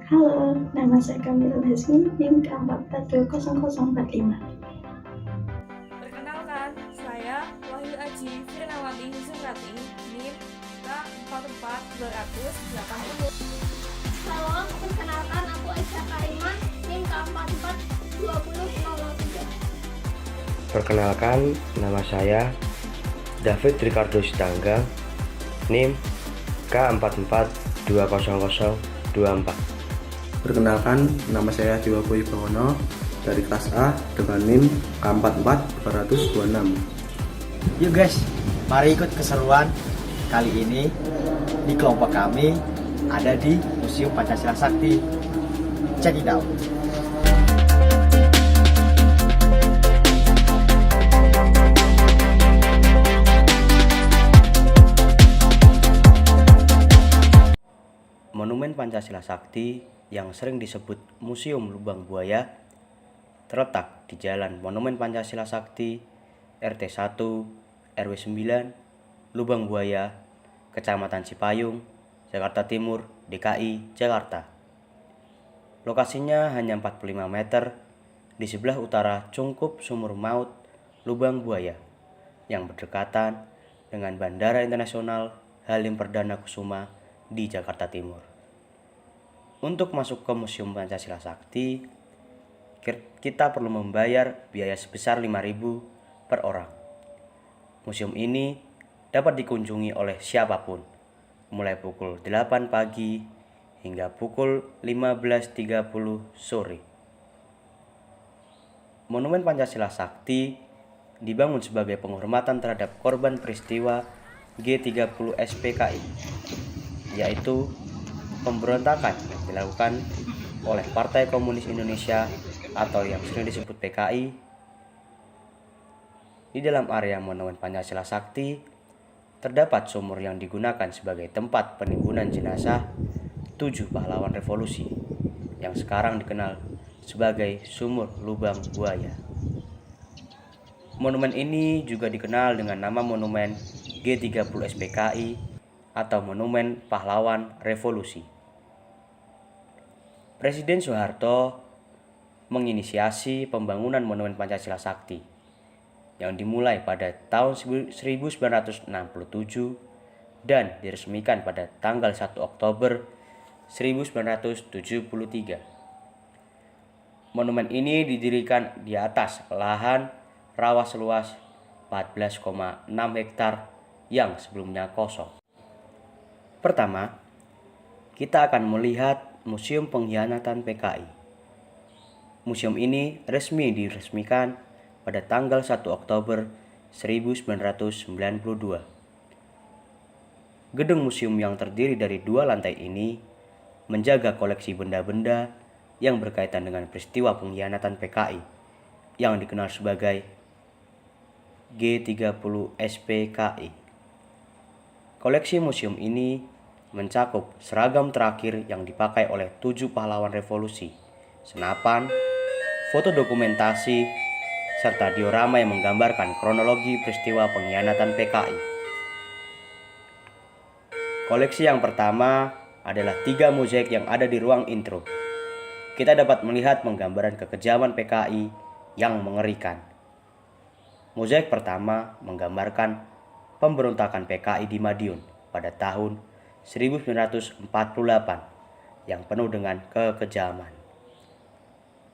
Halo, nama saya Kamila Hasmi, NIM K44200045. Perkenalkan, saya Wahyu Aji Firnawati Husnurati, NIM K44280. Halo, perkenalkan aku Aisyah Karimah, NIM K442003. Perkenalkan, nama saya David Ricardo Sitanggang, NIM K44200024. Perkenalkan, nama saya Diwaku Ibawono dari kelas A dengan NIM K44226. Yuk guys, mari ikut keseruan kali ini di kelompok kami ada di Museum Pancasila Sakti. Check it out. Monumen Pancasila Sakti yang sering disebut Museum Lubang Buaya terletak di Jalan Monumen Pancasila Sakti, RT 1, RW 9, Lubang Buaya, Kecamatan Cipayung, Jakarta Timur, DKI, Jakarta. Lokasinya hanya 45 meter di sebelah utara Cungkup Sumur Maut, Lubang Buaya, yang berdekatan dengan Bandara Internasional Halim Perdana Kusuma di Jakarta Timur. Untuk masuk ke Museum Pancasila Sakti, kita perlu membayar biaya sebesar 5.000 per orang. Museum ini dapat dikunjungi oleh siapapun, mulai pukul 8 pagi hingga pukul 15.30 sore. Monumen Pancasila Sakti dibangun sebagai penghormatan terhadap korban peristiwa G30 SPKI, yaitu pemberontakan yang dilakukan oleh Partai Komunis Indonesia atau yang sering disebut PKI. Di dalam area Monumen Pancasila Sakti terdapat sumur yang digunakan sebagai tempat penimbunan jenazah 7 pahlawan revolusi yang sekarang dikenal sebagai Sumur Lubang Buaya. Monumen ini juga dikenal dengan nama Monumen G30 SPKI atau Monumen Pahlawan Revolusi. Presiden Soeharto menginisiasi pembangunan Monumen Pancasila Sakti yang dimulai pada tahun 1967 dan diresmikan pada tanggal 1 Oktober 1973. Monumen ini didirikan di atas lahan rawa seluas 14,6 hektar yang sebelumnya kosong. Pertama, kita akan melihat Museum Pengkhianatan PKI. Museum ini diresmikan pada tanggal 1 Oktober 1992. Gedung museum yang terdiri dari 2 lantai ini menjaga koleksi benda-benda yang berkaitan dengan peristiwa pengkhianatan PKI yang dikenal sebagai G30 SPKI. Koleksi museum ini mencakup seragam terakhir yang dipakai oleh 7 pahlawan revolusi, senapan, foto dokumentasi, serta diorama yang menggambarkan kronologi peristiwa pengkhianatan PKI. Koleksi yang pertama adalah 3 mozaik yang ada di ruang intro. Kita dapat melihat penggambaran kekejaman PKI yang mengerikan. Mozaik pertama menggambarkan pemberontakan PKI di Madiun pada tahun 1948 yang penuh dengan kekejaman.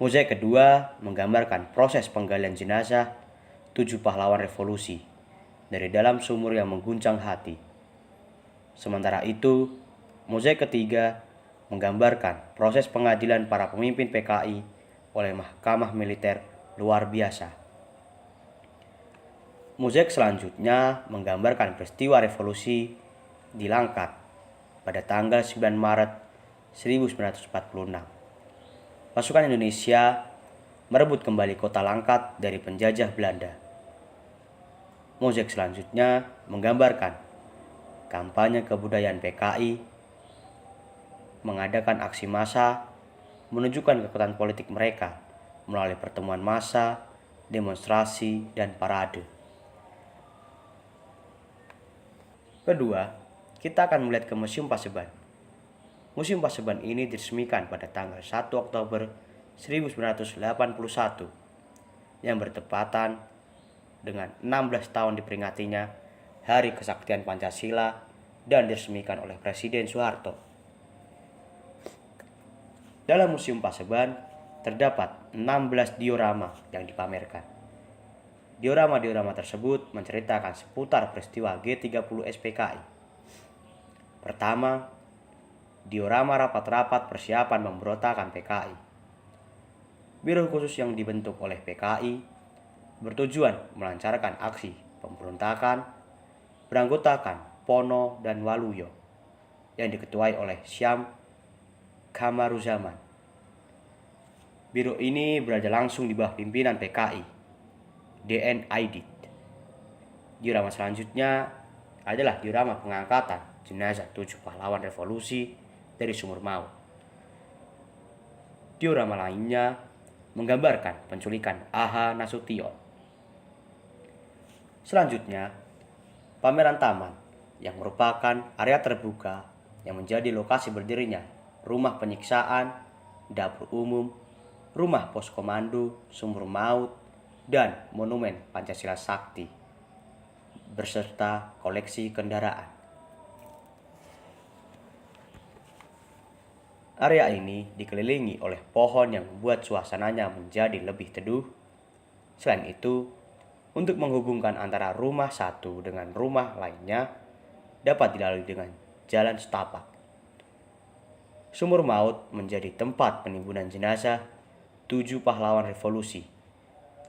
Mozaik kedua menggambarkan proses penggalian jenazah 7 pahlawan revolusi dari dalam sumur yang mengguncang hati. Sementara itu, mozaik ketiga menggambarkan proses pengadilan para pemimpin PKI oleh Mahkamah Militer luar biasa. Mozaik selanjutnya menggambarkan peristiwa revolusi di Langkat pada tanggal 9 Maret 1946. Pasukan Indonesia merebut kembali kota Langkat dari penjajah Belanda. Mozaik selanjutnya menggambarkan kampanye kebudayaan PKI, mengadakan aksi massa, menunjukkan kekuatan politik mereka melalui pertemuan massa, demonstrasi, dan parade. Kedua, kita akan melihat ke Museum Paseban. Museum Paseban ini diresmikan pada tanggal 1 Oktober 1981 yang bertepatan dengan 16 tahun diperingatinya Hari Kesaktian Pancasila dan diresmikan oleh Presiden Soeharto. Dalam Museum Paseban terdapat 16 diorama yang dipamerkan. Diorama-diorama tersebut menceritakan seputar peristiwa G30 SPKI. Pertama, diorama rapat-rapat persiapan pemberontakan PKI. Biro khusus yang dibentuk oleh PKI bertujuan melancarkan aksi pemberontakan beranggotakan Pono dan Waluyo yang diketuai oleh Syam Kamaruzaman. Biro ini berada langsung di bawah pimpinan PKI, DN Aidit. Diorama selanjutnya adalah diorama pengangkatan jenazah 7 pahlawan revolusi dari Sumur Maut. Diorama lainnya menggambarkan penculikan Aha Nasution. Selanjutnya, pameran taman yang merupakan area terbuka yang menjadi lokasi berdirinya rumah penyiksaan, dapur umum, rumah pos komando, Sumur Maut, dan monumen Pancasila Sakti, beserta koleksi kendaraan. Area ini dikelilingi oleh pohon yang membuat suasananya menjadi lebih teduh. Selain itu, untuk menghubungkan antara rumah satu dengan rumah lainnya dapat dilalui dengan jalan setapak. Sumur Maut menjadi tempat penimbunan jenazah 7 pahlawan revolusi,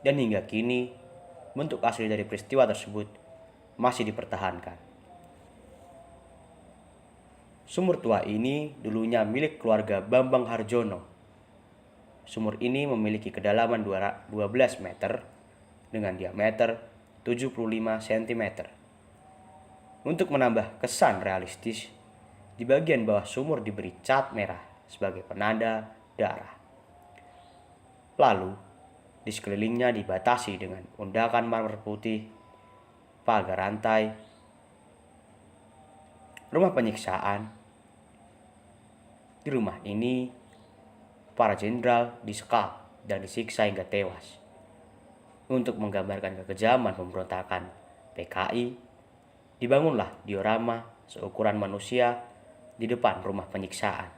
dan hingga kini bentuk asli dari peristiwa tersebut masih dipertahankan. Sumur tua ini dulunya milik keluarga Bambang Harjono. Sumur ini memiliki kedalaman 12 meter dengan diameter 75 cm. Untuk menambah kesan realistis, di bagian bawah sumur diberi cat merah sebagai penanda darah. Lalu, di sekelilingnya dibatasi dengan undakan marmer putih, pagar rantai, rumah penyiksaan. Di rumah ini, para jenderal disekap dan disiksa hingga tewas. Untuk menggambarkan kekejaman pemberontakan PKI, dibangunlah diorama seukuran manusia di depan rumah penyiksaan.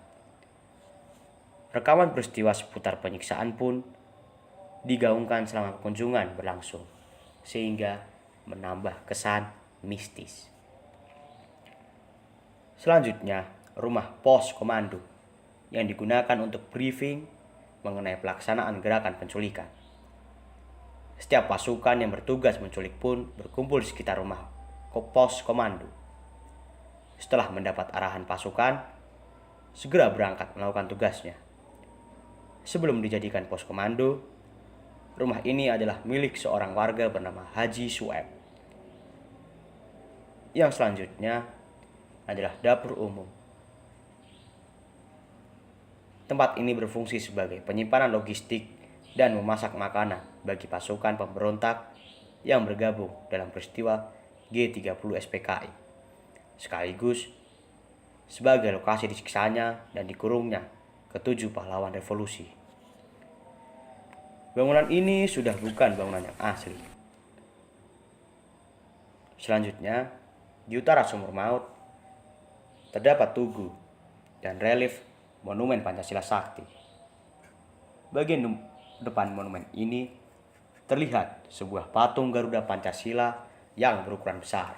Rekaman peristiwa seputar penyiksaan pun digaungkan selama kunjungan berlangsung, sehingga menambah kesan mistis. Selanjutnya, rumah pos komando yang digunakan untuk briefing mengenai pelaksanaan gerakan penculikan. Setiap pasukan yang bertugas menculik pun berkumpul di sekitar rumah pos komando. Setelah mendapat arahan pasukan, segera berangkat melakukan tugasnya. Sebelum dijadikan pos komando, rumah ini adalah milik seorang warga bernama Haji Sueb. Yang selanjutnya adalah dapur umum. Tempat ini berfungsi sebagai penyimpanan logistik dan memasak makanan bagi pasukan pemberontak yang bergabung dalam peristiwa G30 SPKI, sekaligus sebagai lokasi disiksanya dan dikurungnya ke-7 pahlawan revolusi. Bangunan ini sudah bukan bangunan yang asli. Selanjutnya, di utara Sumur Maut terdapat tugu dan relief monumen Pancasila Sakti. Bagian depan monumen ini terlihat sebuah patung Garuda Pancasila yang berukuran besar.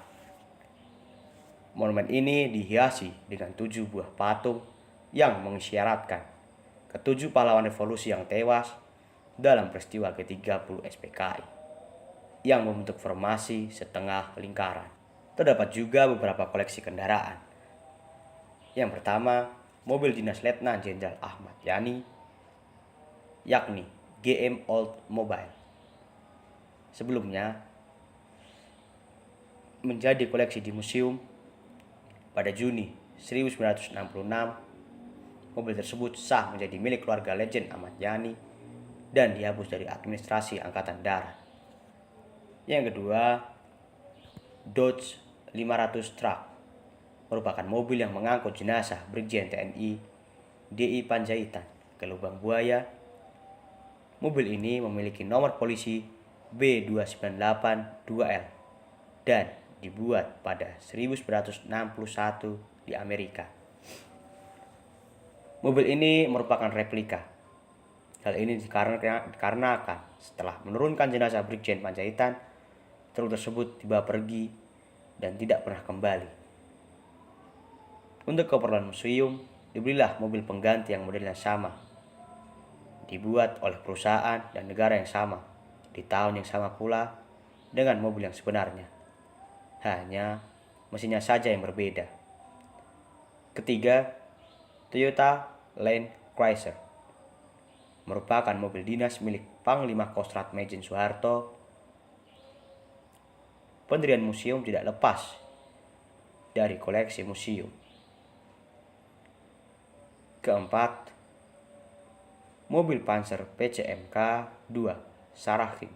Monumen ini dihiasi dengan 7 buah patung yang mengisyaratkan ke-7 pahlawan revolusi yang tewas dalam peristiwa G30 SPKI yang membentuk formasi setengah lingkaran. Terdapat juga beberapa koleksi kendaraan. Yang pertama, mobil dinas Letnan Jenderal Ahmad Yani, yakni GM Old Mobile. Sebelumnya menjadi koleksi di museum pada Juni 1966. Mobil tersebut sah menjadi milik keluarga legend Ahmad Yani dan dihapus dari administrasi Angkatan Darat. Yang kedua, Dodge 500 Truck merupakan mobil yang mengangkut jenazah Brigjen TNI DI Panjaitan ke Lubang Buaya. Mobil ini memiliki nomor polisi B298-2L dan dibuat pada 1961 di Amerika. Mobil ini merupakan replika. Hal ini dikarenakan setelah menurunkan jenazah Brigjen Panjaitan, truk tersebut tiba pergi dan tidak pernah kembali. Untuk keperluan museum, dibelilah mobil pengganti yang modelnya sama, dibuat oleh perusahaan dan negara yang sama, di tahun yang sama pula dengan mobil yang sebenarnya. Hanya mesinnya saja yang berbeda. Ketiga, Toyota Land Cruiser merupakan mobil dinas milik Panglima Kostrat Majen Soeharto. Pendirian museum tidak lepas dari koleksi museum. Keempat, mobil Panzer PCMK 2 Sarakin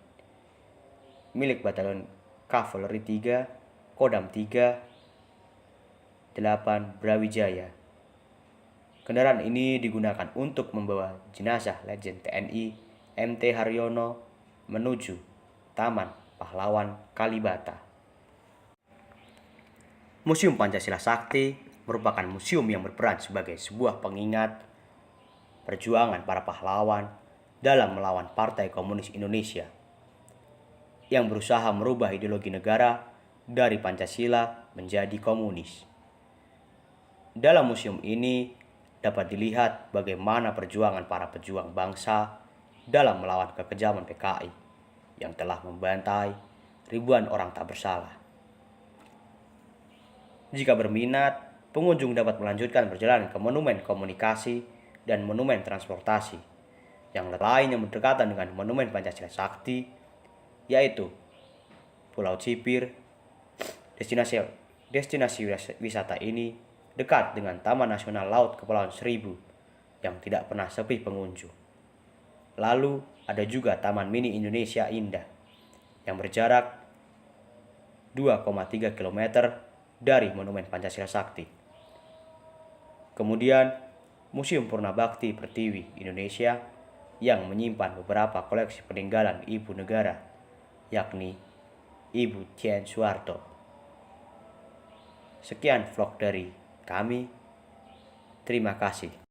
milik Batalion Kavaleri 3 Kodam 3 8 Brawijaya. Kendaraan ini digunakan untuk membawa jenazah Legend TNI MT Haryono menuju Taman Pahlawan Kalibata. Museum Pancasila Sakti merupakan museum yang berperan sebagai sebuah pengingat perjuangan para pahlawan dalam melawan Partai Komunis Indonesia yang berusaha merubah ideologi negara dari Pancasila menjadi komunis. Dalam museum ini dapat dilihat bagaimana perjuangan para pejuang bangsa dalam melawan kekejaman PKI yang telah membantai ribuan orang tak bersalah. Jika berminat, pengunjung dapat melanjutkan perjalanan ke Monumen Komunikasi dan Monumen Transportasi yang lain yang berdekatan dengan Monumen Pancasila Sakti, yaitu Pulau Cipir. Destinasi wisata ini dekat dengan Taman Nasional Laut Kepulauan Seribu yang tidak pernah sepi pengunjung. Lalu ada juga Taman Mini Indonesia Indah yang berjarak 2,3 km dari Monumen Pancasila Sakti. Kemudian Museum Purnabakti Pertiwi Indonesia yang menyimpan beberapa koleksi peninggalan ibu negara, yakni Ibu Tien Soeharto. Sekian vlog dari kami. Terima kasih.